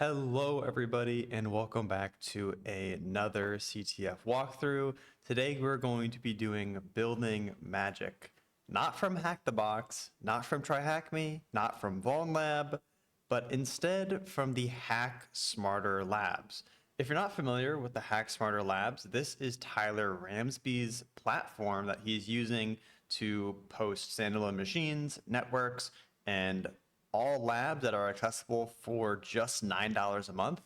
Hello everybody and welcome back to another CTF walkthrough. Today we're going to be doing building magic. Not from Hack the Box, not from Try Hack Me, not from VulnLab, but instead from the Hack Smarter Labs. If you're not familiar with the Hack Smarter Labs, this is Tyler Ramsby's platform that he's using to post standalone machines, networks, and all labs that are accessible for just $9 a month.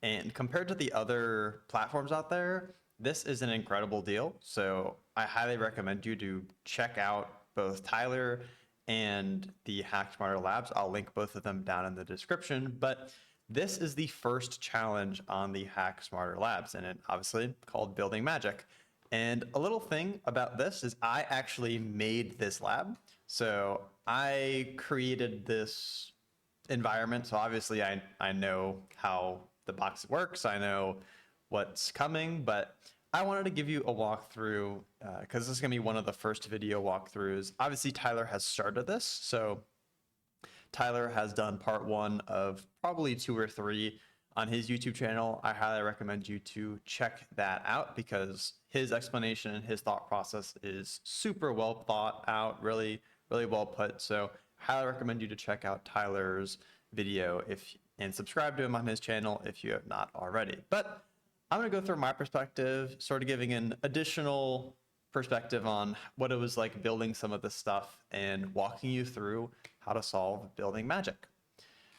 And compared to the other platforms out there, this is an incredible deal. So I highly recommend you to check out both Tyler and the Hack Smarter Labs. I'll link both of them down in the description, but this is the first challenge on the Hack Smarter Labs, and it obviously called Building Magic. And a little thing about this is I actually made this lab. So I created this environment. So obviously I know how the box works. I know what's coming, but I wanted to give you a walkthrough because this is going to be one of the first video walkthroughs. Obviously Tyler has started this. So Tyler has done part one of probably 2 or 3 on his YouTube channel. I highly recommend you to check that out because his explanation and his thought process is super well thought out, really well put. So highly recommend you to check out Tyler's video and subscribe to him on his channel if you have not already. But I'm going to go through my perspective, sort of giving an additional perspective on what it was like building some of this stuff and walking you through how to solve building magic.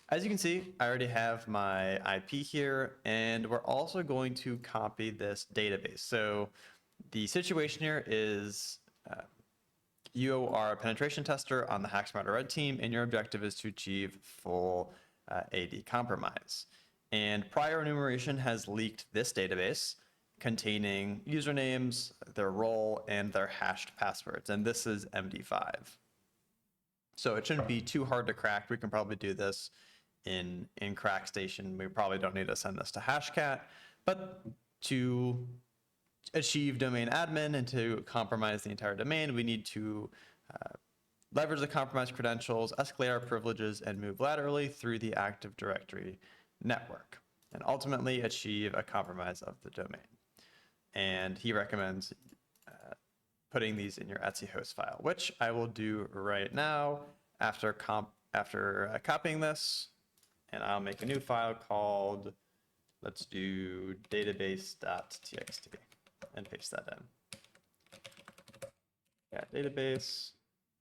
As you can see, I already have my IP here, and we're also going to copy this database. So the situation here is you are a penetration tester on the Hack Smarter Red team, and your objective is to achieve full AD compromise. And prior enumeration has leaked this database containing usernames, their role, and their hashed passwords. And this is MD5. So it shouldn't be too hard to crack. We can probably do this in CrackStation. We probably don't need to send this to Hashcat, but to achieve domain admin and to compromise the entire domain, we need to leverage the compromised credentials, escalate our privileges, and move laterally through the Active Directory network, and ultimately achieve a compromise of the domain. And he recommends putting these in your Etsy host file, which I will do right now after copying this, and I'll make a new file called, let's do database.txt. And paste that in. Yeah, database.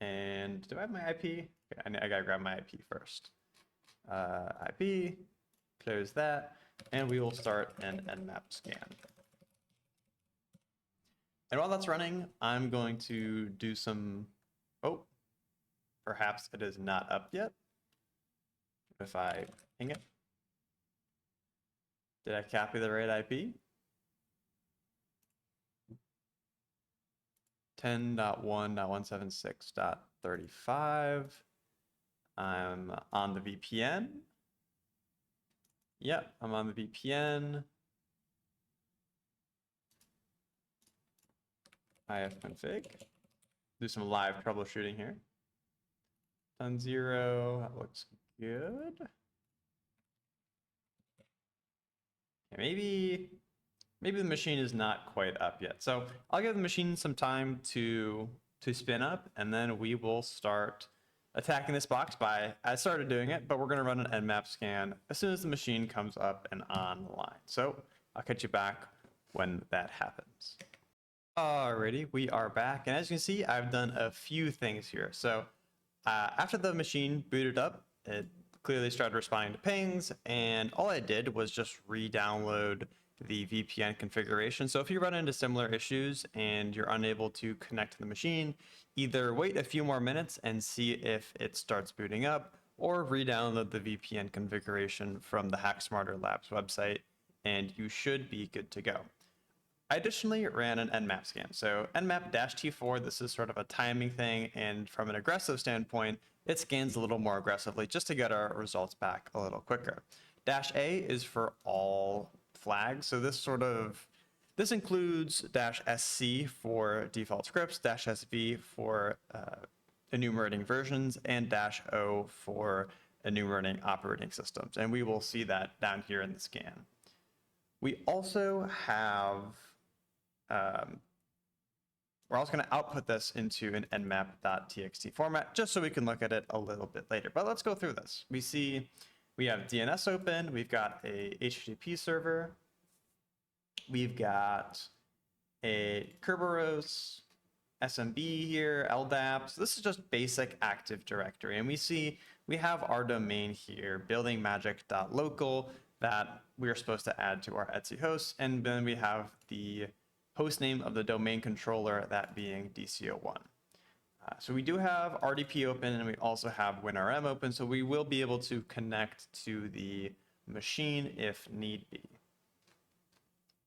And do I have my IP? Okay, I gotta grab my IP first. IP, close that, and we will start an nmap scan. And while that's running, I'm going to do some, perhaps it is not up yet. If I ping it. Did I copy the right IP? 10.1.176.35. I'm on the VPN. Yep, I'm on the VPN. ifconfig. Do some live troubleshooting here. Done 0. That looks good. Okay, maybe the machine is not quite up yet. So I'll give the machine some time to spin up, and then we will start attacking this box I started doing it, but we're going to run an nmap scan as soon as the machine comes up and online. So I'll catch you back when that happens. Alrighty, we are back, and as you can see, I've done a few things here. So after the machine booted up, it clearly started responding to pings, and all I did was just re-download the VPN configuration. So if you run into similar issues and you're unable to connect to the machine, either wait a few more minutes and see if it starts booting up, or re-download the VPN configuration from the Hack Smarter Labs website, and you should be good to go. I additionally ran an nmap scan. So nmap-t4, this is sort of a timing thing, and from an aggressive standpoint, it scans a little more aggressively just to get our results back a little quicker. -a is for all flags. So this includes -sc for default scripts, -sv for enumerating versions, and -o for enumerating operating systems, and we will see that down here in the scan. We also have, we're also going to output this into an nmap.txt format just so we can look at it a little bit later. But let's go through this. We see we have DNS open, we've got a HTTP server, we've got a Kerberoasting, SMB here, LDAP. So this is just basic Active Directory. And we see we have our domain here, buildingmagic.local, that we are supposed to add to our Etsy host. And then we have the host name of the domain controller, that being DC01. So we do have RDP open, and we also have WinRM open. So we will be able to connect to the machine if need be.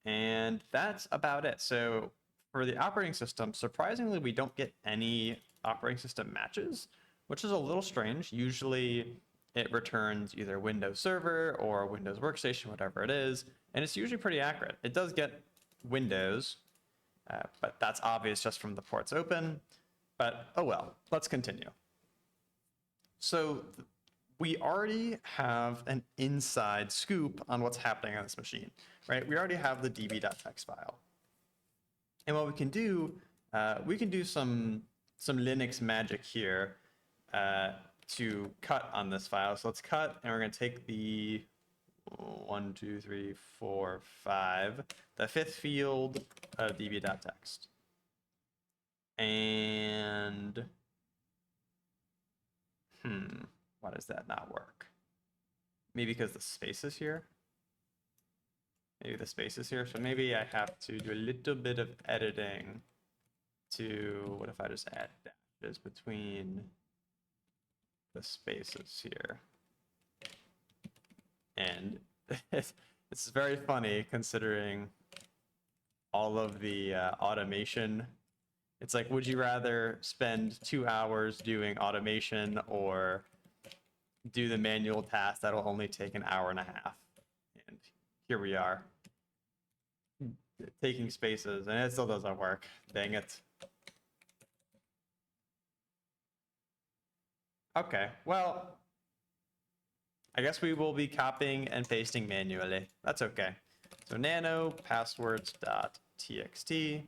And that's about it. So for the operating system, surprisingly, we don't get any operating system matches, which is a little strange. Usually it returns either Windows Server or Windows Workstation, whatever it is, and it's usually pretty accurate. It does get Windows, but that's obvious just from the ports open. But oh well, let's continue. So we already have an inside scoop on what's happening on this machine, right? We already have the db.txt file. And what we can do some Linux magic here to cut on this file. So let's cut, and we're going to take the 1, 2, 3, 4, 5, the fifth field of db.txt. And why does that not work? Maybe because the space is here. Maybe the space is here. So maybe I have to do a little bit of editing to, what if I just add dashes between the spaces here? And this is very funny considering all of the automation. It's like, would you rather spend 2 hours doing automation or do the manual task that'll only take an hour and a half? And here we are, taking spaces, and it still doesn't work. Dang it. Okay, well, I guess we will be copying and pasting manually. That's okay. So nano passwords.txt.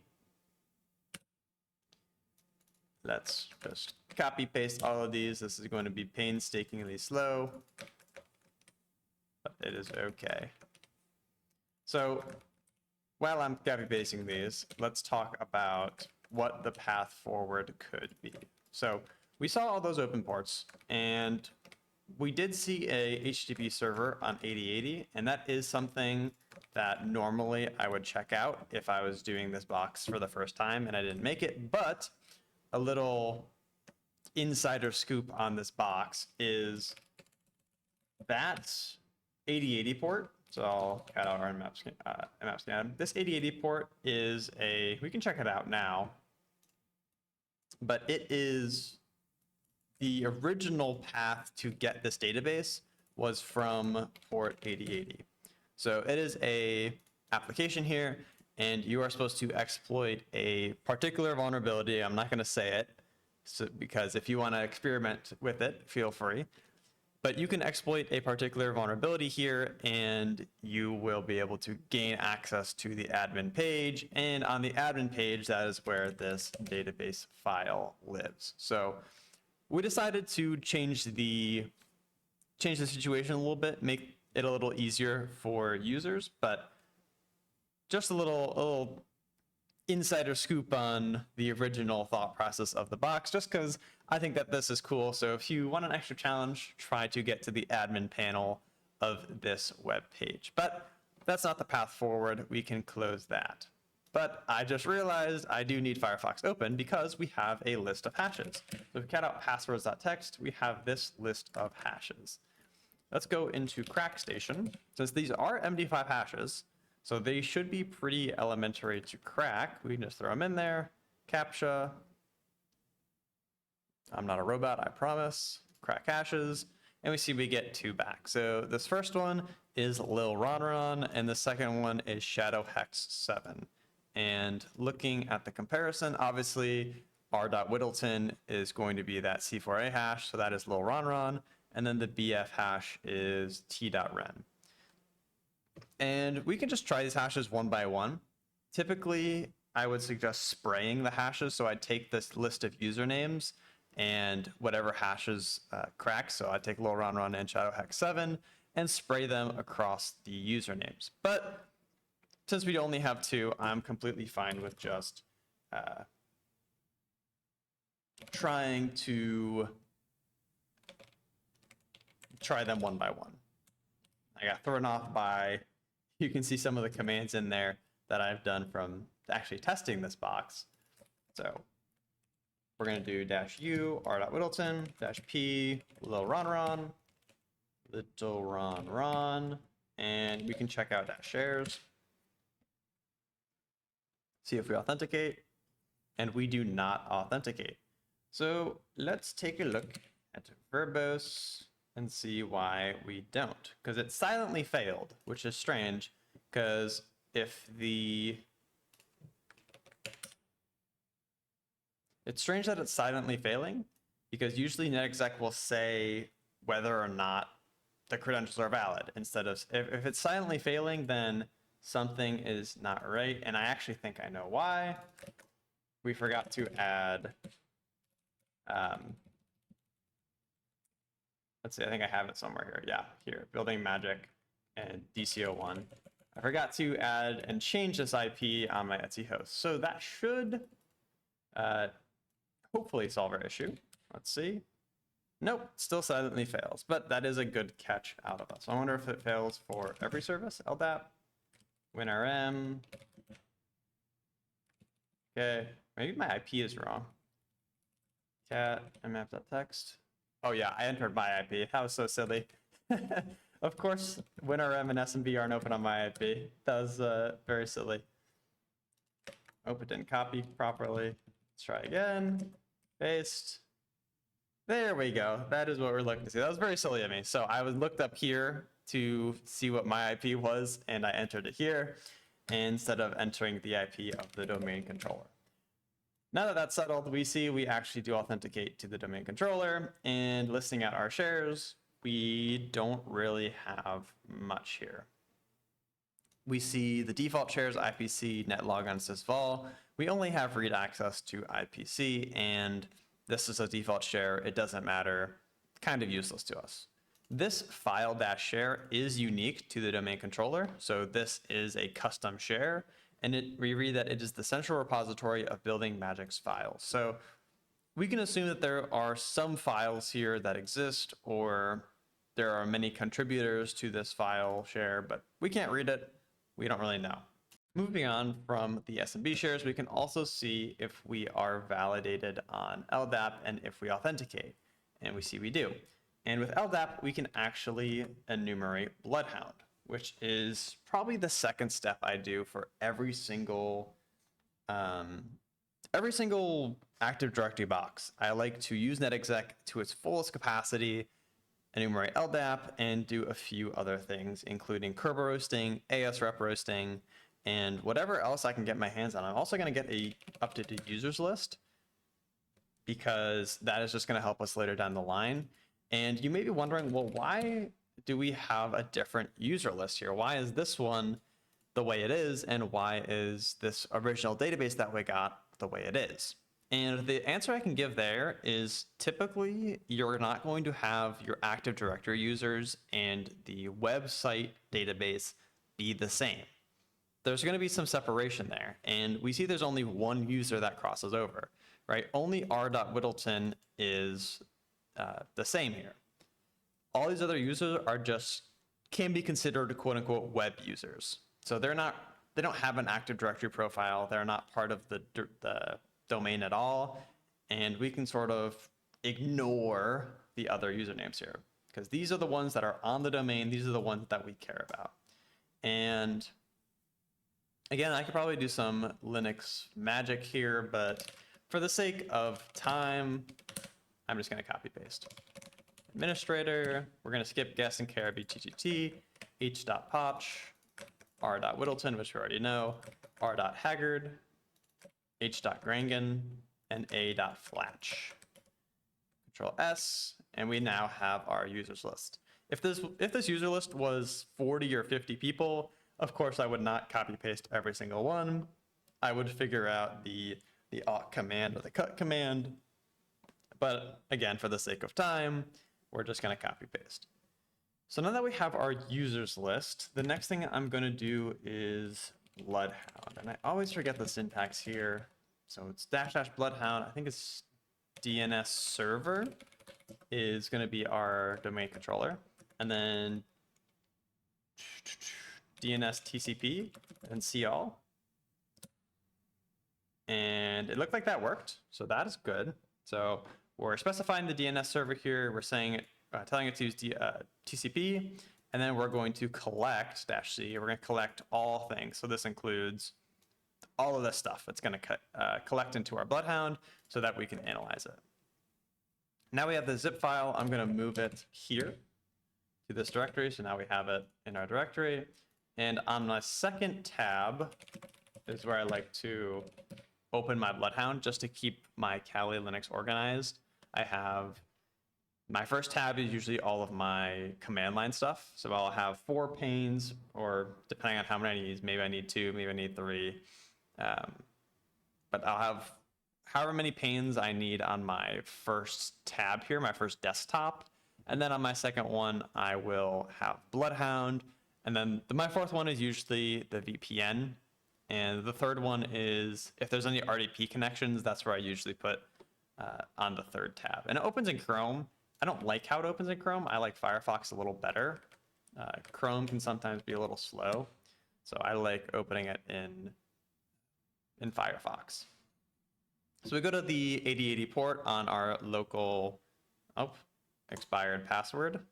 Let's just copy paste all of these. This is going to be painstakingly slow, but it is okay. So while I'm copy pasting these, let's talk about what the path forward could be. So we saw all those open ports, and we did see a HTTP server on 8080, and that is something that normally I would check out if I was doing this box for the first time and I didn't make it. But a little insider scoop on this box is that 8080 port. So I'll cut out our nmap scan. This 8080 port is we can check it out now, but it is the original path to get this database was from port 8080. So it is a application here, and you are supposed to exploit a particular vulnerability. I'm not going to say it, because if you want to experiment with it, feel free. But you can exploit a particular vulnerability here, and you will be able to gain access to the admin page. And on the admin page, that is where this database file lives. So we decided to change the situation a little bit, make it a little easier for users, but just a little insider scoop on the original thought process of the box, just because I think that this is cool. So if you want an extra challenge, try to get to the admin panel of this web page. But that's not the path forward. We can close that. But I just realized I do need Firefox open because we have a list of hashes. So if we cut out passwords.txt, we have this list of hashes. Let's go into CrackStation. Since these are MD5 hashes, so they should be pretty elementary to crack. We can just throw them in there. CAPTCHA. I'm not a robot, I promise. Crack hashes. And we see we get 2 back. So this first one is lil-ron-ron, and the second one is shadowhex7. And looking at the comparison, obviously r.widdleton is going to be that C4A hash, so that is lil-ron-ron. and then the BF hash is t.ren. And we can just try these hashes one by one. Typically, I would suggest spraying the hashes. So I'd take this list of usernames and whatever hashes crack. So I'd take lil ron ron and shadow hex 7 and spray them across the usernames. But since we only have 2, I'm completely fine with just trying to try them one by one. I got thrown off by, you can see some of the commands in there that I've done from actually testing this box. So we're going to do -u r.widdleton -p lil ron ron little ron ron, and we can check out -shares, see if we authenticate, and we do not authenticate. So let's take a look at verbose and see why we don't, because it silently failed, which is strange, because if it's strange that it's silently failing, because usually netexec will say whether or not the credentials are valid, instead of, if it's silently failing, then something is not right. And I actually think I know why. We forgot to add, let's see, I think I have it somewhere here. Yeah, here, building magic and DCO1. I forgot to add and change this IP on my Etsy host. So that should hopefully solve our issue. Let's see. Nope, still silently fails, but that is a good catch out of us. I wonder if it fails for every service. LDAP, WinRM. Okay, maybe my IP is wrong. Cat, nmap.text. Oh yeah, I entered my IP. That was so silly. Of course, WinRM and SMB aren't open on my IP. That was very silly. Oh, it didn't copy properly. Let's try again. Paste. There we go. That is what we're looking to see. That was very silly of me. So I was looked up here to see what my IP was, and I entered it here instead of entering the IP of the domain controller. Now that that's settled, we see we actually do authenticate to the domain controller, and listing out our shares, we don't really have much here. We see the default shares, IPC, netlogon, sysvol. We only have read access to IPC, and this is a default share. It doesn't matter, kind of useless to us. This file-share is unique to the domain controller. So this is a custom share, and we read that it is the central repository of building magic's files. So we can assume that there are some files here that exist, or there are many contributors to this file share, but we can't read it. We don't really know. Moving on from the SMB shares, we can also see if we are validated on LDAP and if we authenticate, and we see we do. And with LDAP, we can actually enumerate bloodhound, which is probably the second step I do for every single Active Directory box. I like to use netexec to its fullest capacity, enumerate LDAP, and do a few other things, including Kerberoasting, AS.rep roasting, and whatever else I can get my hands on. I'm also going to get a updated users list, because that is just going to help us later down the line. And you may be wondering, well, why do we have a different user list here? Why is this one the way it is, and why is this original database that we got the way it is? And the answer I can give there is typically you're not going to have your Active Directory users and the website database be the same. There's going to be some separation there, and we see there's only one user that crosses over, right? Only r.widdleton is the same here. All these other users are can be considered quote unquote web users. So they don't have an Active Directory profile. They're not part of the domain at all. And we can sort of ignore the other usernames here, because these are the ones that are on the domain. These are the ones that we care about. And again, I could probably do some Linux magic here, but for the sake of time, I'm just going to copy paste. Administrator, we're going to skip guest and care bttt, h.potch, r.widdleton, which we already know, r.haggard, h.grangon, and a.flatch. Control S, and we now have our users list. If this user list was 40 or 50 people, of course I would not copy paste every single one. I would figure out the awk command or the cut command. But again, for the sake of time, we're just going to copy paste. So now that we have our users list, the next thing I'm going to do is bloodhound. And I always forget the syntax here. So it's -- bloodhound. I think it's DNS server is going to be our domain controller. And then DNS TCP and see all. And it looked like that worked. So that is good. So we're specifying the DNS server here. We're saying telling it to use TCP, and then we're going to collect -c. We're going to collect all things. So this includes all of this stuff. It's going to collect into our bloodhound so that we can analyze it. Now we have the zip file. I'm going to move it here to this directory. So now we have it in our directory. And on my second tab is where I like to open my bloodhound just to keep my Kali Linux organized. I have my first tab is usually all of my command line stuff. So I'll have 4 panes, or depending on how many I need, maybe I need 2, maybe I need 3. But I'll have however many panes I need on my first tab here, my first desktop. And then on my second one, I will have bloodhound. And then my fourth one is usually the VPN. And the third one is, if there's any RDP connections, that's where I usually put on the third tab. And it opens in Chrome. I don't like how it opens in Chrome. I like Firefox a little better. Chrome can sometimes be a little slow. So I like opening it in Firefox. So we go to the 8080 port on our local, expired password.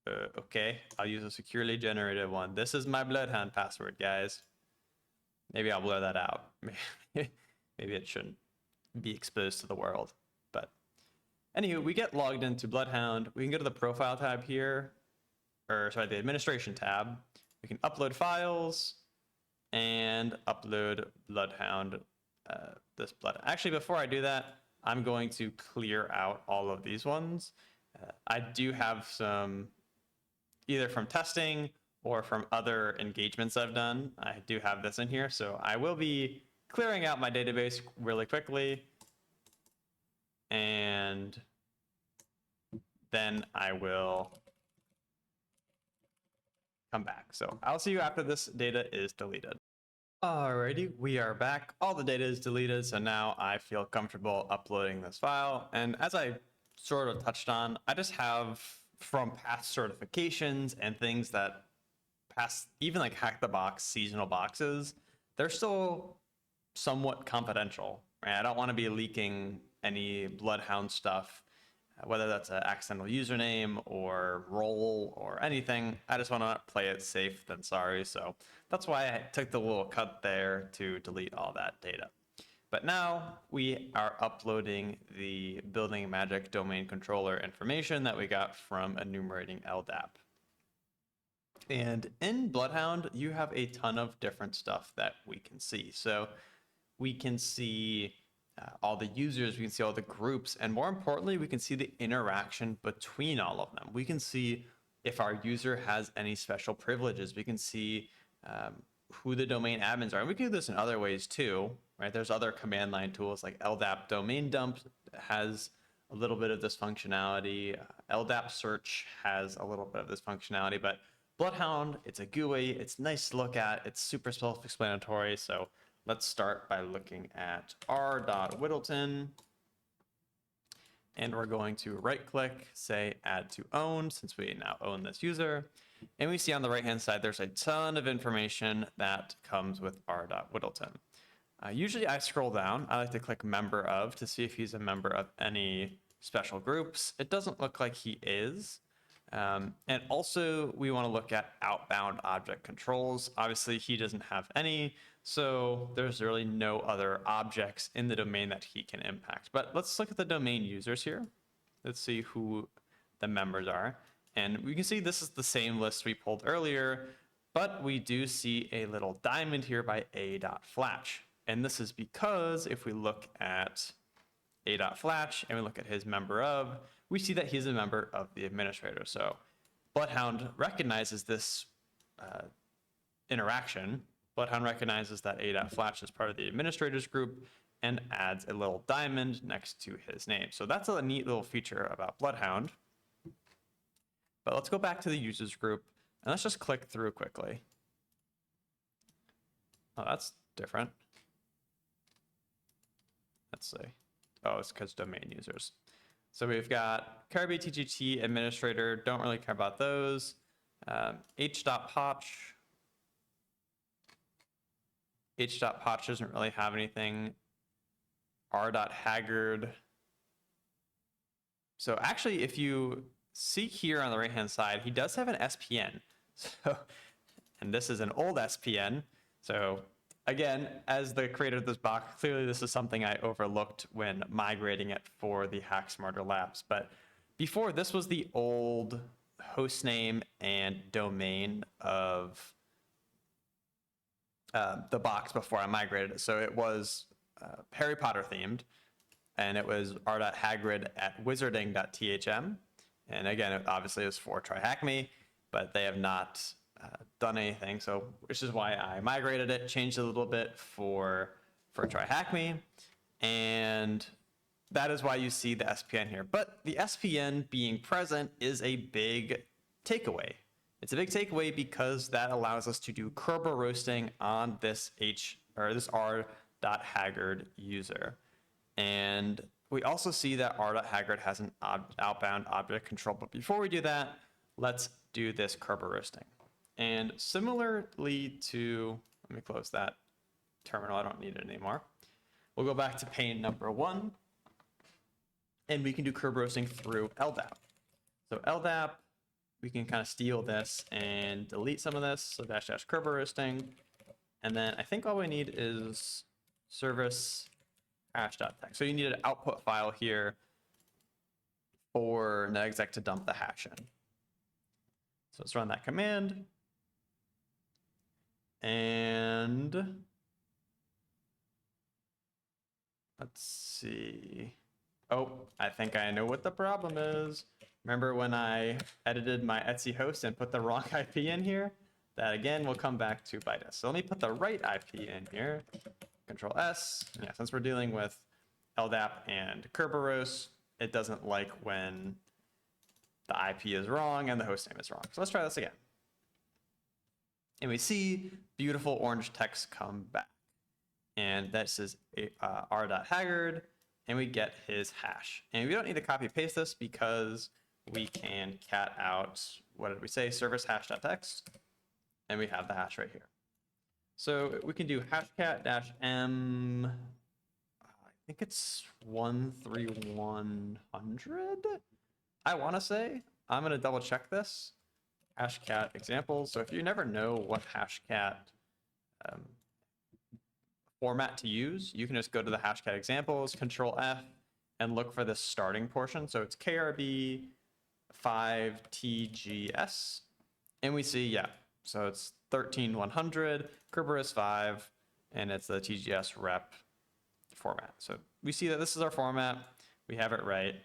Okay, I'll use a securely generated one. This is my bloodhound password, guys. Maybe I'll blur that out. Maybe it shouldn't be exposed to the world. But anywho, we get logged into bloodhound. We can go to the profile tab here, or sorry, the administration tab. We can upload files and upload bloodhound. Actually, before I do that, I'm going to clear out all of these ones. I do have some, either from testing or from other engagements I've done. I do have this in here, so I will be clearing out my database really quickly. And then I will come back. So I'll see you after this data is deleted. Alrighty, we are back. All the data is deleted, so now I feel comfortable uploading this file. And as I sort of touched on, I just have from past certifications and things that past, even like Hack the Box seasonal boxes, they're still somewhat confidential, right? I don't want to be leaking any bloodhound stuff, whether that's an accidental username or role or anything. I just want to play it safe than sorry. So that's why I took the little cut there to delete all that data. But now we are uploading the Building Magic domain controller information that we got from Enumerating LDAP. And in Bloodhound, you have a ton of different stuff that we can see. So we can see all the users, we can see all the groups, and more importantly, we can see the interaction between all of them. We can see if our user has any special privileges. We can see who the domain admins are. And we can do this in other ways too, right? There's other command line tools like LDAP domain dump has a little bit of this functionality. LDAP search has a little bit of this functionality, but Bloodhound, it's a GUI, it's nice to look at, it's super self-explanatory. So let's start by looking at r.widdleton. And we're going to right click, say add to own, since we now own this user. And we see on the right-hand side, there's a ton of information that comes with r.widdleton. Usually I scroll down. I like to click member of to see if he's a member of any special groups. It doesn't look like he is. And also we want to look at outbound object controls. Obviously he doesn't have any, so there's really no other objects in the domain that he can impact. But let's look at the domain users here. Let's see who the members are. And we can see this is the same list we pulled earlier, but we do see a little diamond here by a.flatch. And this is because if we look at a.flatch and we look at his member of, we see that he's a member of the administrator. So Bloodhound recognizes this interaction. Bloodhound recognizes that a.flatch is part of the administrators group and adds a little diamond next to his name. So that's a neat little feature about Bloodhound. But let's go back to the users group and let's just click through quickly. Oh, that's different. Let's see. Oh, it's because domain users. So we've got Kerberoasting, TGT, administrator, don't really care about those. h.potch. h.potch doesn't really have anything. r.haggard. So actually, if you see here on the right-hand side, he does have an SPN. So, and this is an old SPN. So again, as the creator of this box, clearly this is something I overlooked when migrating it for the Hack Smarter Labs. But before, this was the old host name and domain of the box before I migrated it. So it was Harry Potter themed, and it was r.haggard at wizarding.thm. And again, it obviously is for TryHackMe, but they have not done anything. So which is why I migrated it, changed it a little bit for TryHackMe. And that is why you see the SPN here. But the SPN being present is a big takeaway. It's a big takeaway because that allows us to do Kerberoasting on this r.haggard user. And we also see that r.haggard has an outbound object control. But before we do that, let's do this Kerberoasting. And similarly to, let me close that terminal, I don't need it anymore. We'll go back to pane number 1, and we can do Kerberoasting through LDAP. So LDAP, we can kind of steal this and delete some of this, so -- Kerberoasting. And then I think all we need is service hash.text. So you need an output file here for netexec to dump the hash in. So let's run that command. And let's see. Oh, I think I know what the problem is. Remember when I edited my Etsy host and put the wrong IP in here? That again will come back to bite us. So let me put the right IP in here. Control S. Yeah, since we're dealing with LDAP and Kerberoast, it doesn't like when the IP is wrong and the host name is wrong. So let's try this again. And we see beautiful orange text come back. And this is r.haggard, and we get his hash. And we don't need to copy paste this because we can cat out, what did we say, service hash.text, and we have the hash right here. So we can do hashcat-m, I think it's 13100, I want to say. I'm going to double check this. Hashcat examples. So if you never know what hashcat format to use, you can just go to the hashcat examples, Control F, and look for this starting portion. So it's KRB 5TGS, and we see, yeah, so it's 13100, Kerberoast 5, and it's the TGS rep format. So we see that this is our format. We have it right.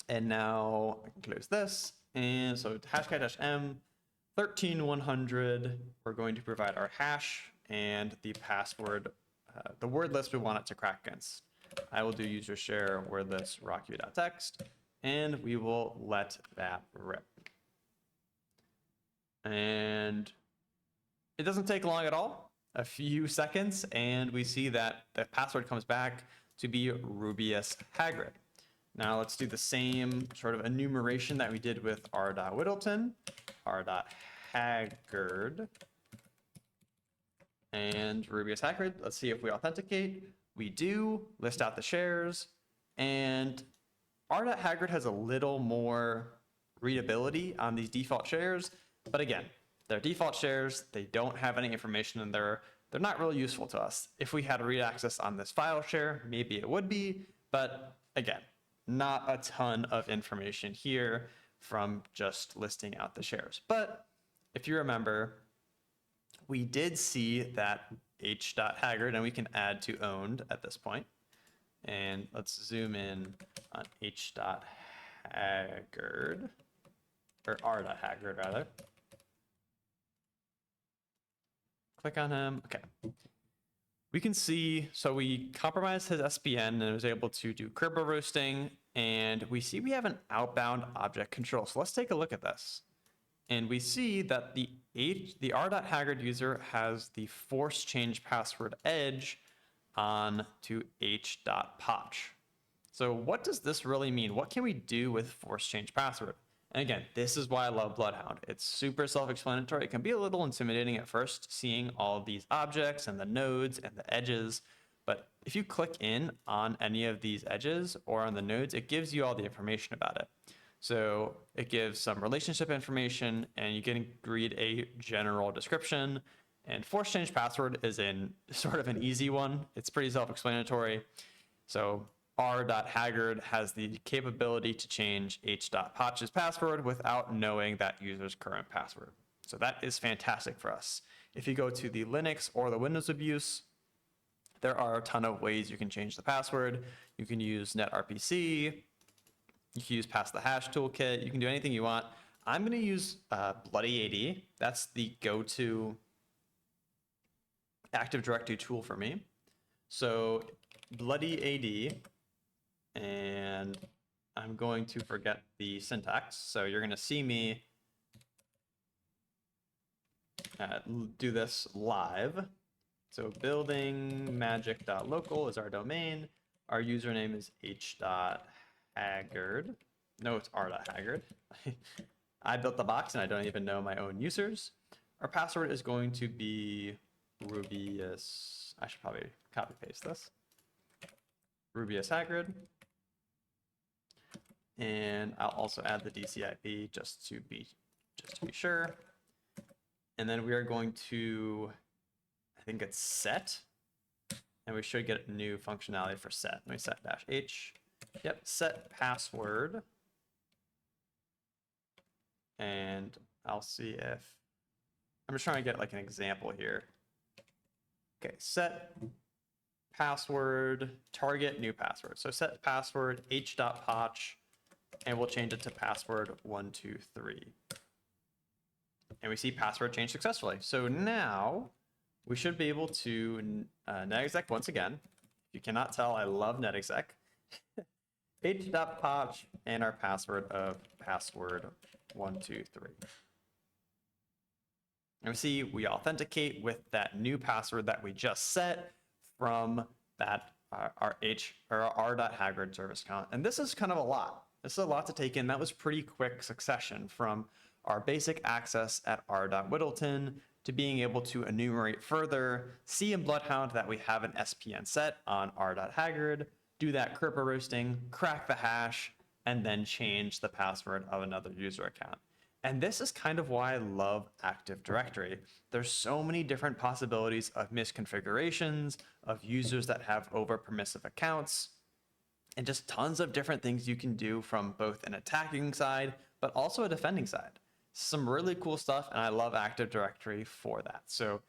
And now I can close this. And so hashcat-m 13100, we're going to provide our hash and the password, the word list we want it to crack against. I will do user share word list rocku.txt, and we will let that rip. And it doesn't take long at all, a few seconds, and we see that the password comes back to be r.haggard. Now let's do the same sort of enumeration that we did with r.widdleton, r.haggard, and r.haggard. Let's see if we authenticate. We do, list out the shares, and r.haggard has a little more readability on these default shares, but again, they're default shares, they don't have any information in there, they're not really useful to us. If we had read access on this file share, maybe it would be, but again, not a ton of information here from just listing out the shares. But if you remember, we did see that h.haggard, and we can add to owned at this point. And let's zoom in on h.haggard, or r.haggard rather. Click on him. Okay. We can see, so we compromised his SPN and was able to do Kerberoasting, and we see we have an outbound object control. So let's take a look at this. And we see that the r.haggard user has the ForceChangePassword edge on to h.potch. So what does this really mean? What can we do with ForceChangePassword? And again, this is why I love Bloodhound. It's super self-explanatory. It can be a little intimidating at first, seeing all of these objects and the nodes and the edges. But if you click in on any of these edges or on the nodes, it gives you all the information about it. So it gives some relationship information, and you can read a general description. And ForceChangePassword is sort of an easy one. It's pretty self-explanatory. So r.haggard has the capability to change h.potch's password without knowing that user's current password. So that is fantastic for us. If you go to the Linux or the Windows abuse, there are a ton of ways you can change the password. You can use netrpc. You can use pass the hash toolkit. You can do anything you want. I'm going to use bloody AD. That's the go-to Active Directory tool for me. So bloody AD. And I'm going to forget the syntax. So you're going to see me do this live. So building magic.local is our domain. Our username is h.haggard. No, it's r.haggard. I built the box and I don't even know my own users. Our password is going to be Rubius. I should probably copy paste this. Rubius Haggard. And I'll also add the DCIP just to be sure. And then we are going to, I think it's set, and we should get a new functionality for set. Let me set -h. Yep, set password. And I'll see if, I'm just trying to get like an example here. Okay, set password, target new password. So set password h.potch. And we'll change it to password 123. And we see password changed successfully. So now we should be able to netexec once again. If you cannot tell, I love netexec. h.potch and our password of password 123. And we see we authenticate with that new password that we just set from that our r.haggard service account. And this is kind of a lot. This is a lot to take in. That was pretty quick succession from our basic access at r.widdleton to being able to enumerate further, see in Bloodhound that we have an SPN set on r.haggard, do that Kerberoasting, crack the hash, and then change the password of another user account. And this is kind of why I love Active Directory. There's so many different possibilities of misconfigurations, of users that have over permissive accounts, and just tons of different things you can do from both an attacking side, but also a defending side. Some really cool stuff, and I love Active Directory for that. So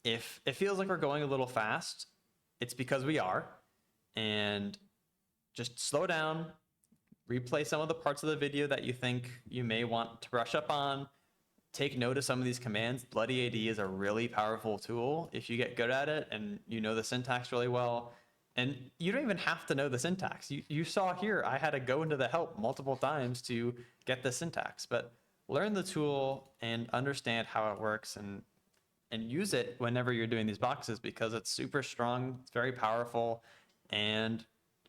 if it feels like we're going a little fast, it's because we are. And just slow down, replay some of the parts of the video that you think you may want to brush up on. Take note of some of these commands. Bloody AD is a really powerful tool if you get good at it and you know the syntax really well. And you don't even have to know the syntax. You saw here, I had to go into the help multiple times to get the syntax, but learn the tool and understand how it works and use it whenever you're doing these boxes, because it's super strong, it's very powerful, and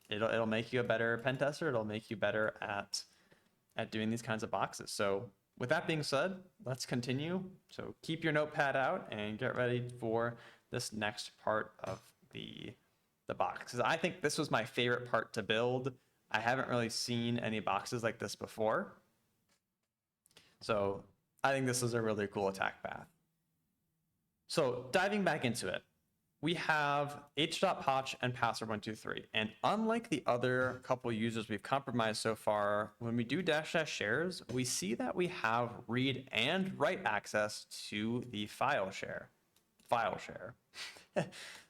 it'll make you a better pen tester. It'll make you better at doing these kinds of boxes. So with that being said, let's continue. So keep your notepad out and get ready for this next part of the box, because I think this was my favorite part to build. I haven't really seen any boxes like this before. So I think this is a really cool attack path. So diving back into it, we have h.potch and password 123. And unlike the other couple users we've compromised so far, when we do -- shares, we see that we have read and write access to the file share.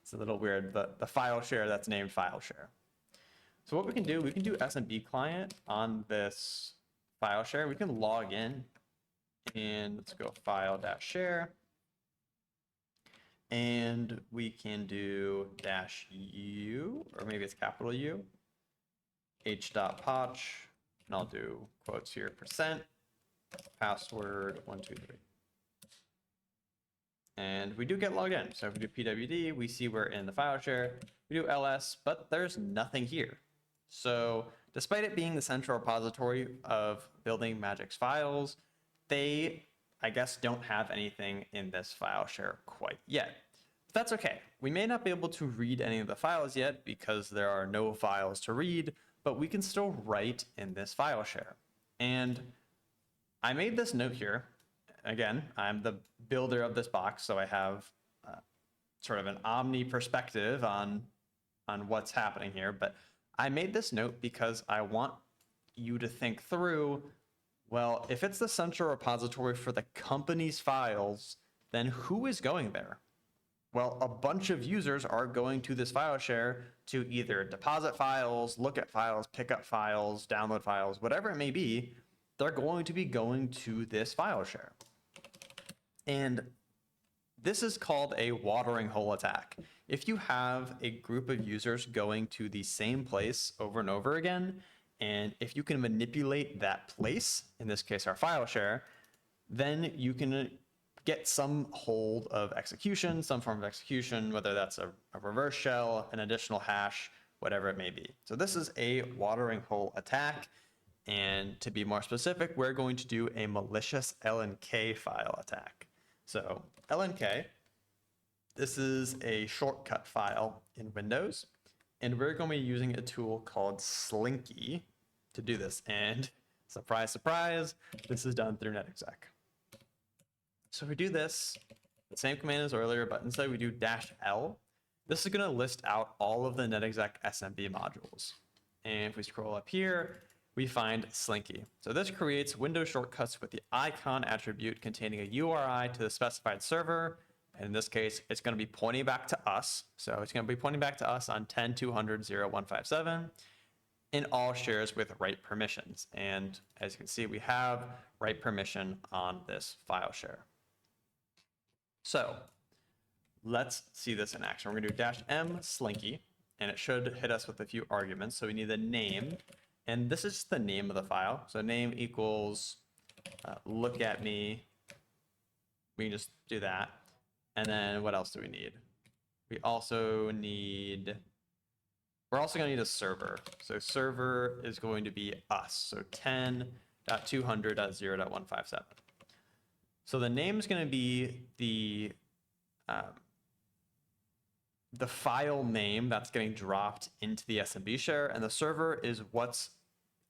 It's a little weird, but the file share that's named file share. So what we can do SMB client on this file share. We can log in and let's go file-share. And we can do -u, or maybe it's capital U, h.potch, and I'll do quotes here, %password 123. And we do get logged in. So if we do pwd, we see we're in the file share. We do ls, but there's nothing here. So despite it being the central repository of building Magic's files, they, I guess, don't have anything in this file share quite yet. But that's okay. We may not be able to read any of the files yet because there are no files to read, but we can still write in this file share. And I made this note here. Again, I'm the builder of this box, so I have sort of an omni perspective on what's happening here. But I made this note because I want you to think through, well, if it's the central repository for the company's files, then who is going there? Well, a bunch of users are going to this file share to either deposit files, look at files, pick up files, download files, whatever it may be. They're going to be going to this file share. And this is called a watering hole attack. If you have a group of users going to the same place over and over again, and if you can manipulate that place, in this case our file share, then you can get some hold of execution, some form of execution, whether that's a reverse shell, an additional hash, whatever it may be. So this is a watering hole attack. And to be more specific, we're going to do a malicious LNK file attack. So LNK, this is a shortcut file in Windows, and we're going to be using a tool called Slinky to do this. And surprise, surprise, this is done through netexec. So if we do this, the same command as earlier, but instead we do -L, this is going to list out all of the netexec SMB modules. And if we scroll up here, we find Slinky. So this creates Windows shortcuts with the icon attribute containing a URI to the specified server. And in this case, it's going to be pointing back to us. So it's going to be pointing back to us on 10.200.0.157 in all shares with write permissions. And as you can see, we have write permission on this file share. So let's see this in action. We're going to do -M Slinky, and it should hit us with a few arguments. So we need the name. And this is the name of the file. So name equals look at me. We can just do that. And then what else do we need? We're also going to need a server. So server is going to be us. So 10.200.0.157. So the name is going to be the file name that's getting dropped into the SMB share, and the server is what's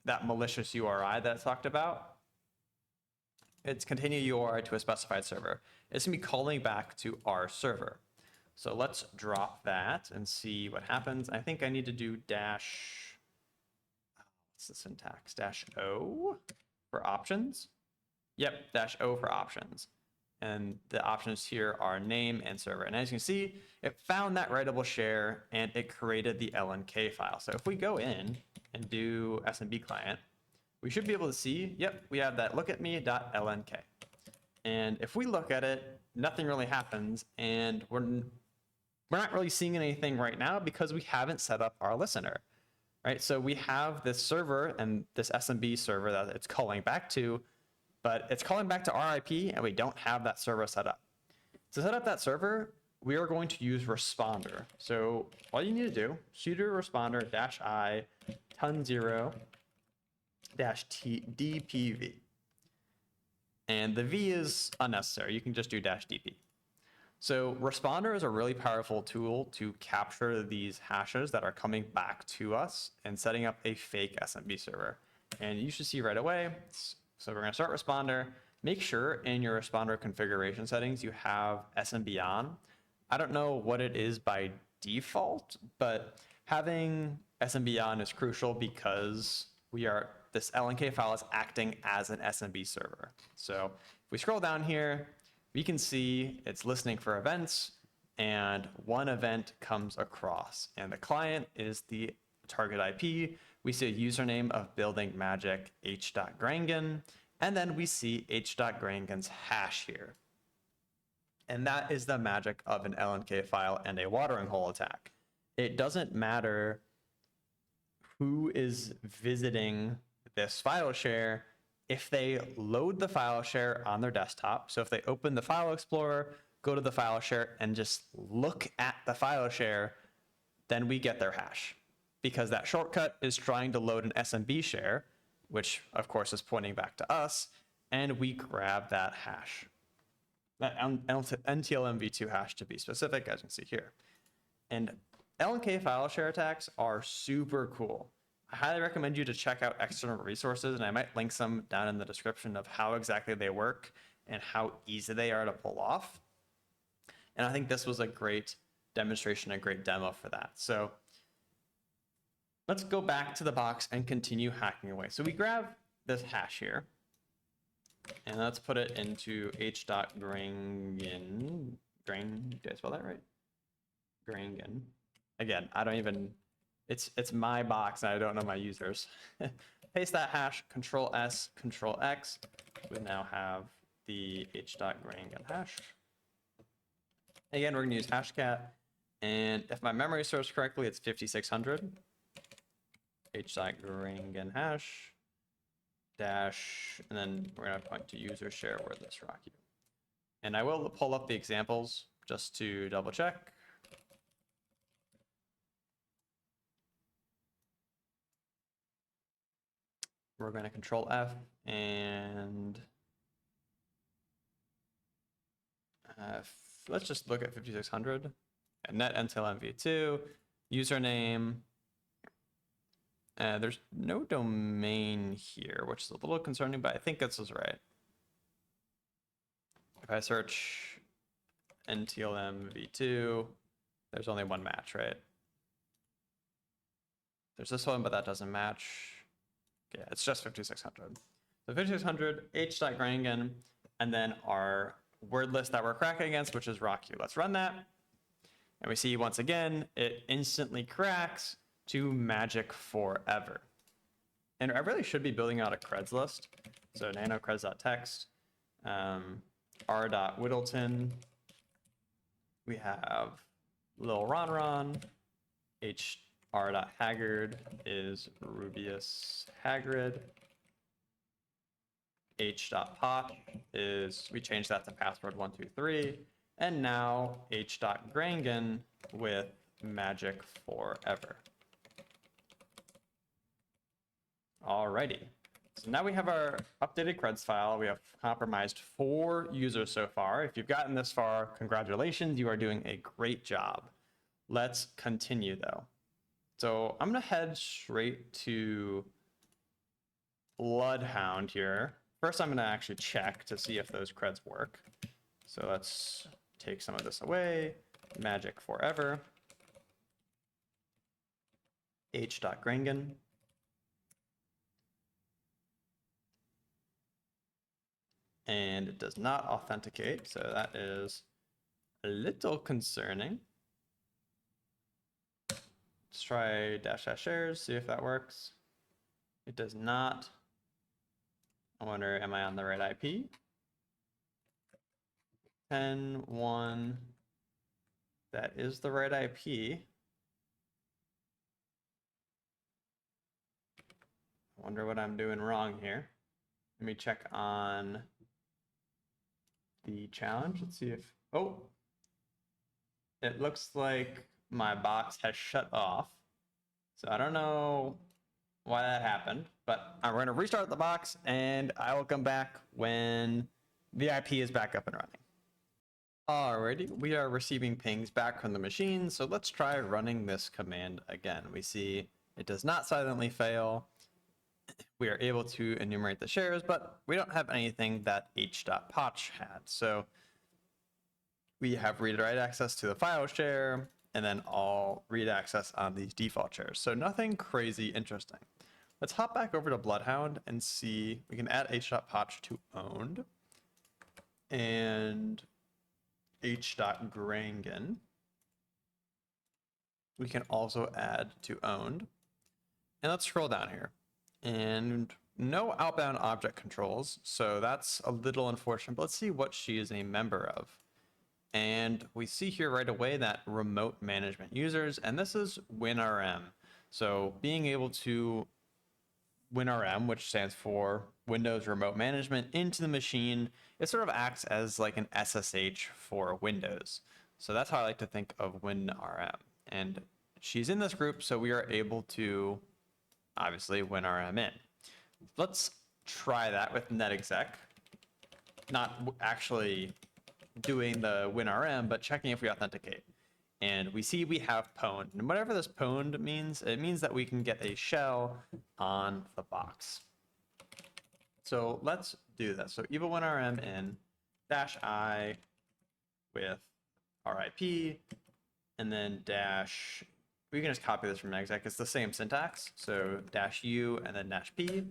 that malicious URI that I talked about. It's continue URI to a specified server. It's going to be calling back to our server. So let's drop that and see what happens. I think I need to do what's the syntax? -O for options. Yep, -O for options. And the options here are name and server. And as you can see, it found that writable share and it created the LNK file. So if we go in and do SMB client, we should be able to see, yep, we have that lookatme.lnk. And if we look at it, nothing really happens. And we're not really seeing anything right now because we haven't set up our listener, right? So we have this server and this SMB server that it's calling back to, but it's calling back to our IP and we don't have that server set up. To set up that server, we are going to use responder. So all you need to do, sudo responder -I ton0-dpv. And the V is unnecessary. You can just do -dp. So responder is a really powerful tool to capture these hashes that are coming back to us and setting up a fake SMB server. And you should see right away. So we're going to start responder. Make sure in your responder configuration settings you have SMB on. I don't know what it is by default, but having SMB on is crucial because this LNK file is acting as an SMB server. So if we scroll down here, we can see it's listening for events and one event comes across and the client is the target IP, we see a username of building magic h.grangon, and then we see h.grangon's hash here. And that is the magic of an LNK file and a watering hole attack. It doesn't matter who is visiting this file share if they load the file share on their desktop. So if they open the file explorer, go to the file share and just look at the file share, then we get their hash, because that shortcut is trying to load an SMB share, which of course is pointing back to us, and we grab that hash. That NTLM-v2 hash to be specific, as you can see here. And LNK file share attacks are super cool. I highly recommend you to check out external resources, and I might link some down in the description of how exactly they work and how easy they are to pull off. And I think this was a great demonstration, a great demo for that. So let's go back to the box and continue hacking away. So we grab this hash here, and let's put it into h.grangon. Did I spell that right? Grangon. Again, I don't even, it's my box and I don't know my users. Paste that hash, Control S, Control X. We now have the h.grangon hash. Again, we're gonna use hashcat. And if my memory serves correctly, it's 5600. h.grangon hash. Dash, and then we're going to point to user share wordless Rocky. And I will pull up the examples just to double check. We're going to Control F and let's just look at 5600 and net until MV2 username. There's no domain here, which is a little concerning, but I think this is right. If I search NTLM v2, there's only one match, right? There's this one, but that doesn't match. Yeah, it's just 5600. So 5600, h.grangon, and then our word list that we're cracking against, which is Rocky. Let's run that. And we see once again, it instantly cracks to magic forever. And I really should be building out a creds list. So nano creds.text, r.widdleton, we have lil ron, r.haggard is Rubius Hagrid, h.potch is, we changed that to password 123, and now h.grangon with magic forever. Alrighty, so now we have our updated creds file. We have compromised 4 users so far. If you've gotten this far, congratulations, you are doing a great job. Let's continue though. So I'm gonna head straight to Bloodhound here. First, I'm gonna actually check to see if those creds work. So let's take some of this away. Magic forever. h.grangon. And it does not authenticate, so that is a little concerning. Let's try --shares, see if that works. It does not. I wonder, am I on the right IP? 10.1. That is the right IP. I wonder what I'm doing wrong here. Let me check on the challenge. Let's see if, oh, it looks like my box has shut off. So I don't know why that happened, but we're going to restart the box and I will come back when the IP is back up and running. Alrighty, we are receiving pings back from the machine. So let's try running this command again. We see it does not silently fail. We are able to enumerate the shares, but we don't have anything that h.potch had. So we have read-write access to the file share, and then all read access on these default shares. So nothing crazy interesting. Let's hop back over to Bloodhound and see, we can add h.potch to owned and h.grangon. We can also add to owned. And let's scroll down here. And no outbound object controls, so that's a little unfortunate, but let's see what she is a member of. And we see here right away that remote management users, and this is WinRM. So being able to WinRM, which stands for Windows Remote Management, into the machine, it sort of acts as like an SSH for Windows. So that's how I like to think of WinRM. And she's in this group, so we are able to obviously WinRM in. Let's try that with netexec. Not actually doing the WinRM, but checking if we authenticate. And we see we have pwned. And whatever this pwned means, it means that we can get a shell on the box. So let's do this. So evil-winrm in -i with RIP, and then dash, we can just copy this from exec. It's the same syntax. So -u and then -p,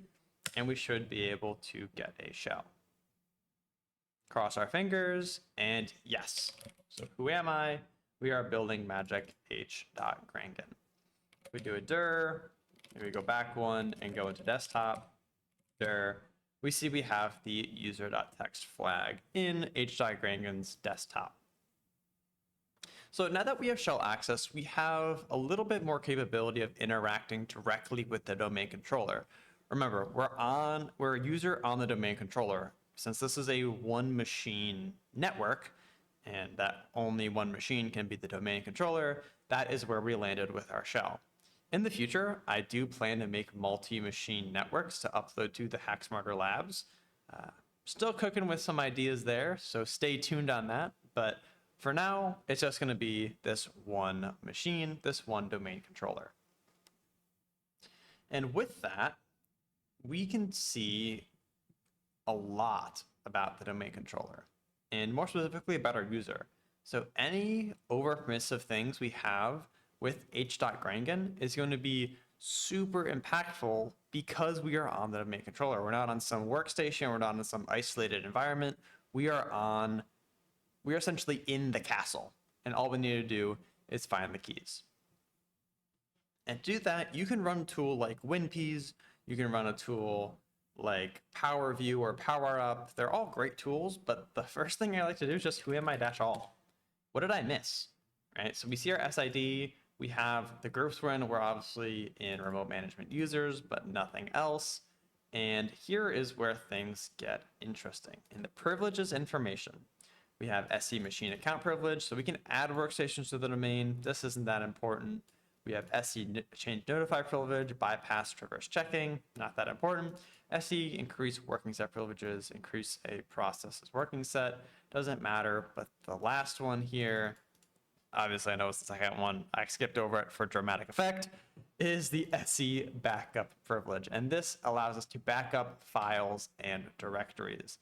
and we should be able to get a shell. Cross our fingers, and yes. So who am I? We are building magic h.grangon. We do a dir, and we go back one and go into desktop, dir. We see we have the user.txt flag in h.grangon's desktop. So now that we have shell access, we have a little bit more capability of interacting directly with the domain controller. Remember, we're a user on the domain controller. Since this is a one machine network, and that only one machine can be the domain controller, that is where we landed with our shell. In the future, I do plan to make multi-machine networks to upload to the HackSmarter Labs. Still cooking with some ideas there, so stay tuned on that. But for now, it's just going to be this one machine, this one domain controller. And with that, we can see a lot about the domain controller, and more specifically about our user. So any over-permissive things we have with h.grangon is going to be super impactful because we are on the domain controller. We're not on some workstation, we're not in some isolated environment. We are essentially in the castle, and all we need to do is find the keys. And to do that, you can run a tool like WinPeas, you can run a tool like PowerView or PowerUp. They're all great tools, but the first thing I like to do is just who am I-all. What did I miss? Right? So we see our SID, we have the groups we're in. We're obviously in remote management users, but nothing else. And here is where things get interesting. In the privileges information, we have SE machine account privilege, so we can add workstations to the domain. This isn't that important. We have SE change notify privilege, bypass traverse checking, not that important. SE increase working set privileges, increase a process's working set, doesn't matter. But the last one here, obviously I know it's the second one, I skipped over it for dramatic effect, is the SE backup privilege. And this allows us to back up files and directories.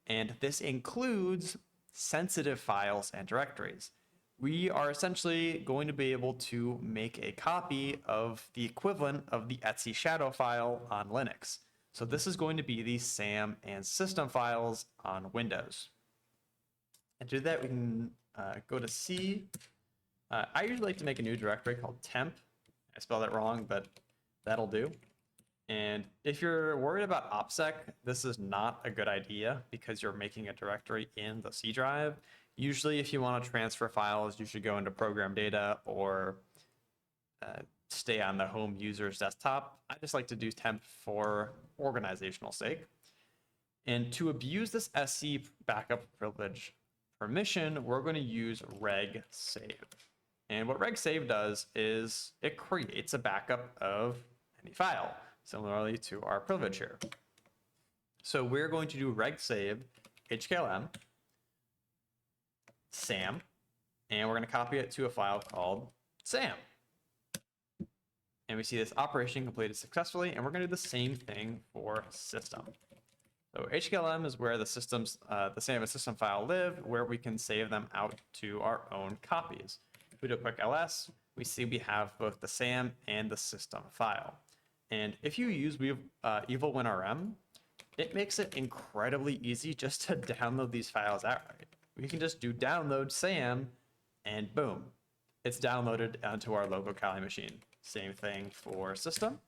And this includes sensitive files and directories. We are essentially going to be able to make a copy of the equivalent of the Etsy shadow file on Linux. So this is going to be the SAM and system files on Windows. And to do that, we can go to C. I usually like to make a new directory called temp. I spelled it wrong, but that'll do. And if you're worried about OPSEC, this is not a good idea because you're making a directory in the C drive. Usually, if you want to transfer files, you should go into program data or stay on the home user's desktop. I just like to do temp for organizational sake. And to abuse this SE backup privilege permission, we're going to use reg save. And what reg save does is it creates a backup of any file, similarly to our privilege here. So we're going to do reg save hklm sam, and we're going to copy it to a file called sam. And we see this operation completed successfully, and we're going to do the same thing for system. So hklm is where the systems, the SAM and system file live, where we can save them out to our own copies. If we do a quick ls, we see we have both the SAM and the system file. And if you use evil-winrm, it makes it incredibly easy just to download these files outright. We can just do download SAM, and boom, it's downloaded onto our local Kali machine. Same thing for system.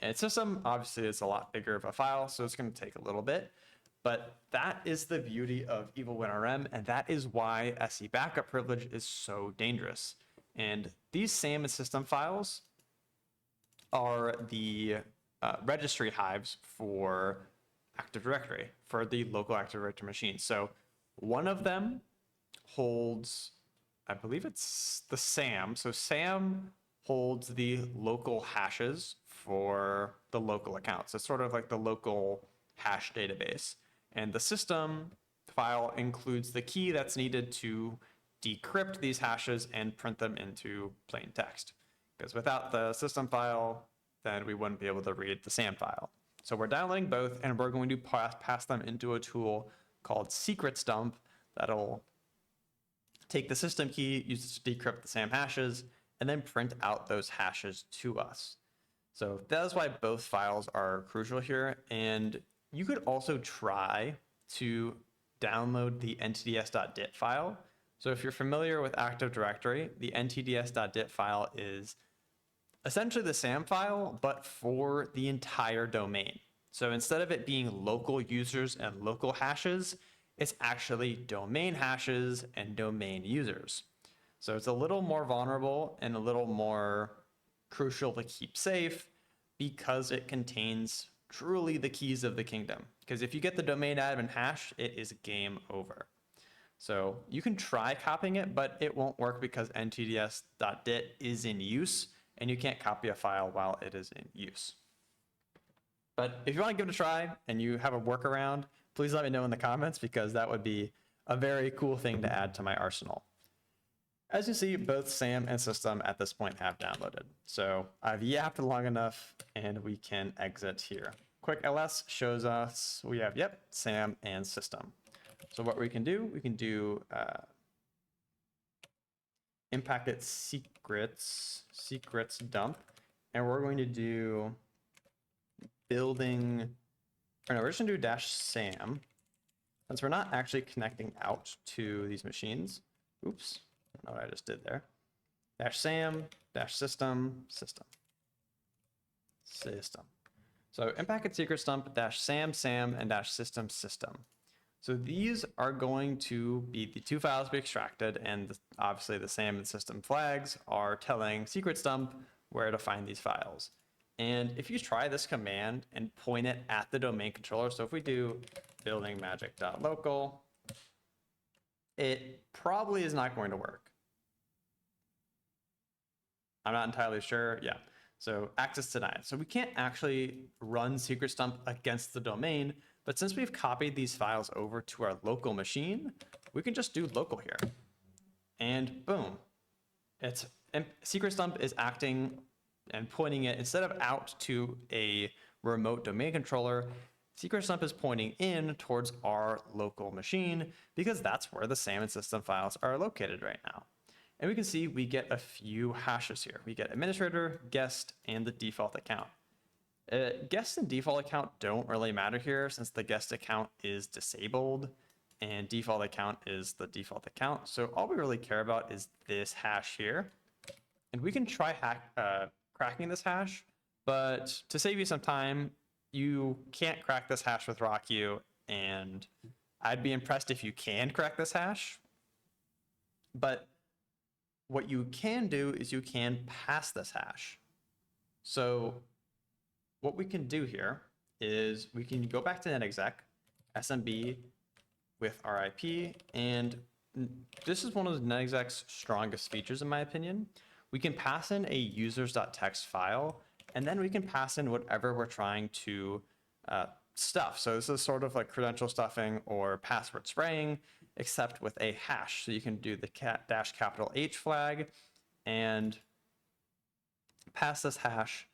And system, obviously, is a lot bigger of a file, so it's going to take a little bit. But that is the beauty of evil-winrm, and that is why SE backup privilege is so dangerous. And these SAM and system files are the registry hives for Active Directory, for the local Active Directory machine. So one of them holds, I believe it's the SAM. So SAM holds the local hashes for the local accounts. It's sort of like the local hash database. And the system file includes the key that's needed to decrypt these hashes and print them into plain text. Because without the system file, then we wouldn't be able to read the SAM file. So we're downloading both, and we're going to pass them into a tool called secrets dump that'll take the system key, use it to decrypt the SAM hashes, and then print out those hashes to us. So that is why both files are crucial here. And you could also try to download the ntds.dit file. So if you're familiar with Active Directory, the ntds.dit file is essentially the SAM file, but for the entire domain. So instead of it being local users and local hashes, it's actually domain hashes and domain users. So it's a little more vulnerable and a little more crucial to keep safe because it contains truly the keys of the kingdom. Because if you get the domain admin hash, it is game over. So you can try copying it, but it won't work because ntds.dit is in use, and you can't copy a file while it is in use. But if you want to give it a try and you have a workaround, please let me know in the comments, because that would be a very cool thing to add to my arsenal. As you see, both SAM and system at this point have downloaded. So I've yapped long enough and we can exit here. Quick ls shows us we have, yep, SAM and system. So what we can do impact secrets dump, and we're going to do building, or no, we're just gonna do -SAM, since we're not actually connecting out to these machines. Oops, I don't know what I just did there. -SAM, -system, system. So impact secrets dump -SAM, SAM, and -system, system. So these are going to be the two files we extracted, and obviously the SAM and system flags are telling secrets dump where to find these files. And if you try this command and point it at the domain controller, so if we do building magic.local, it probably is not going to work. I'm not entirely sure. Yeah. So access denied. So we can't actually run secrets dump against the domain, but since we've copied these files over to our local machine, we can just do local here. And boom, secrets dump is acting and pointing it, instead of out to a remote domain controller, secrets dump is pointing in towards our local machine, because that's where the SAM and system files are located right now. And we can see we get a few hashes here. We get administrator, guest, and the default account. Guest and default account don't really matter here, since the guest account is disabled and default account is the default account. So all we really care about is this hash here. And we can try cracking this hash, but to save you some time, you can't crack this hash with RockU, and I'd be impressed if you can crack this hash. But what you can do is you can pass this hash. So what we can do here is we can go back to netexec, smb with RIP, and this is one of netexec's strongest features in my opinion. We can pass in a users.txt file, and then we can pass in whatever we're trying to stuff. So this is sort of like credential stuffing or password spraying, except with a hash. So you can do the -H flag and pass this hash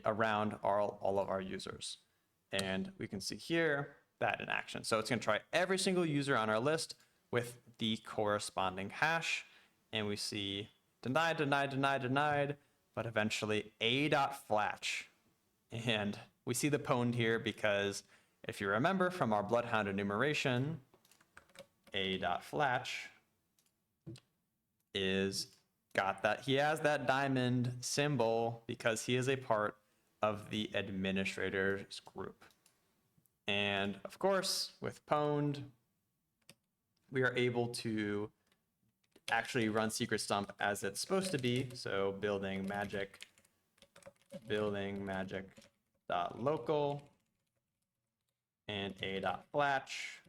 around all of our users. And we can see here that in action. So it's going to try every single user on our list with the corresponding hash, and we see denied, denied, denied, denied, but eventually a.flatch. And we see the pwned here because if you remember from our bloodhound enumeration, a.flatch is got that, he has that diamond symbol because he is a part of the administrators group. And of course, with pwned, we are able to actually run secret stump as it's supposed to be. So building magic dot local and a.flatch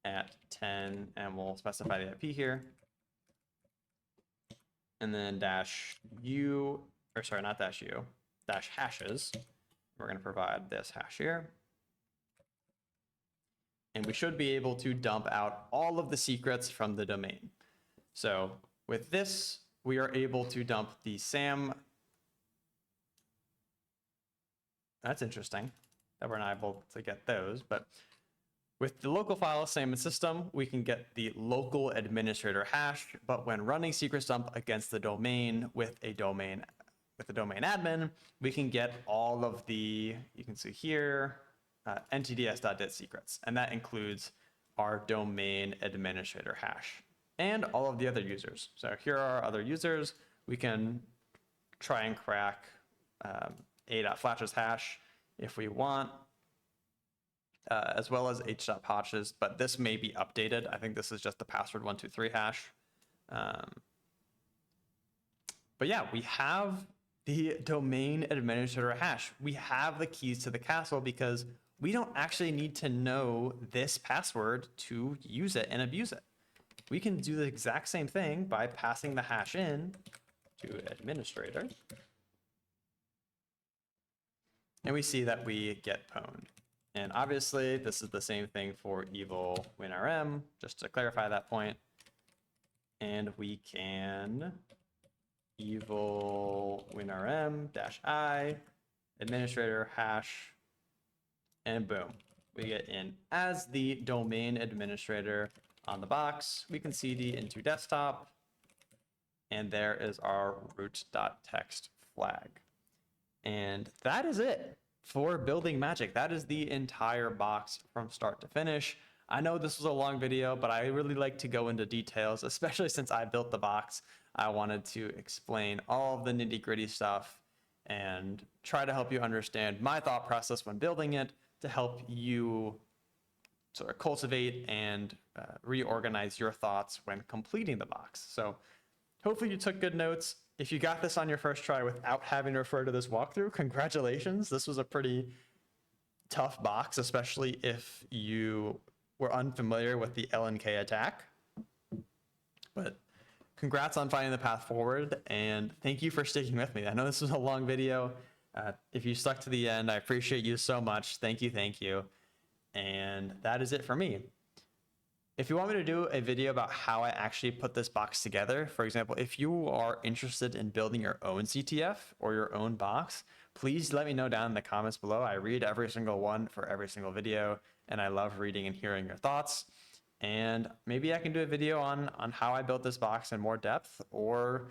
at 10, and we'll specify the IP here. And then dash u, or sorry, not dash u, dash hashes. We're going to provide this hash here. And we should be able to dump out all of the secrets from the domain. So with this, we are able to dump the SAM. That's interesting that we're not able to get those, but with the local file SAM and system, we can get the local administrator hash, but when running secret stump against the domain with the domain admin, we can get all of the, you can see here, ntds.dit secrets, and that includes our domain administrator hash and all of the other users. So here are our other users. We can try and crack a.flatch's hash if we want, as well as h.potch's, but this may be updated. I think this is just the password 123 hash. But yeah, we have the domain administrator hash. We have the keys to the castle because we don't actually need to know this password to use it and abuse it. We can do the exact same thing by passing the hash in to administrator. And we see that we get pwned. And obviously, this is the same thing for evil-winrm, just to clarify that point. And we can evil-winrm-i, administrator hash, and boom. We get in as the domain administrator on the box. We can cd into desktop, and there is our root.txt flag. And that is it for building magic. That is the entire box from start to finish. I know this was a long video, but I really like to go into details, especially since I built the box. I wanted to explain all of the nitty-gritty stuff and try to help you understand my thought process when building it to help you sort of cultivate and reorganize your thoughts when completing the box. So hopefully you took good notes. If you got this on your first try without having to refer to this walkthrough, congratulations. This was a pretty tough box, especially if you were unfamiliar with the LNK attack. But congrats on finding the path forward, and thank you for sticking with me. I know this was a long video. If you stuck to the end, I appreciate you so much. Thank you, thank you. And that is it for me. If you want me to do a video about how I actually put this box together, for example, if you are interested in building your own CTF or your own box, please let me know down in the comments below. I read every single one for every single video, and I love reading and hearing your thoughts. And maybe I can do a video on how I built this box in more depth, or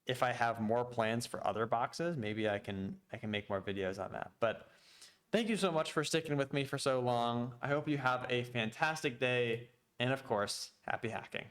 if I have more plans for other boxes, maybe I can make more videos on that. But thank you so much for sticking with me for so long. I hope you have a fantastic day. And of course, happy hacking.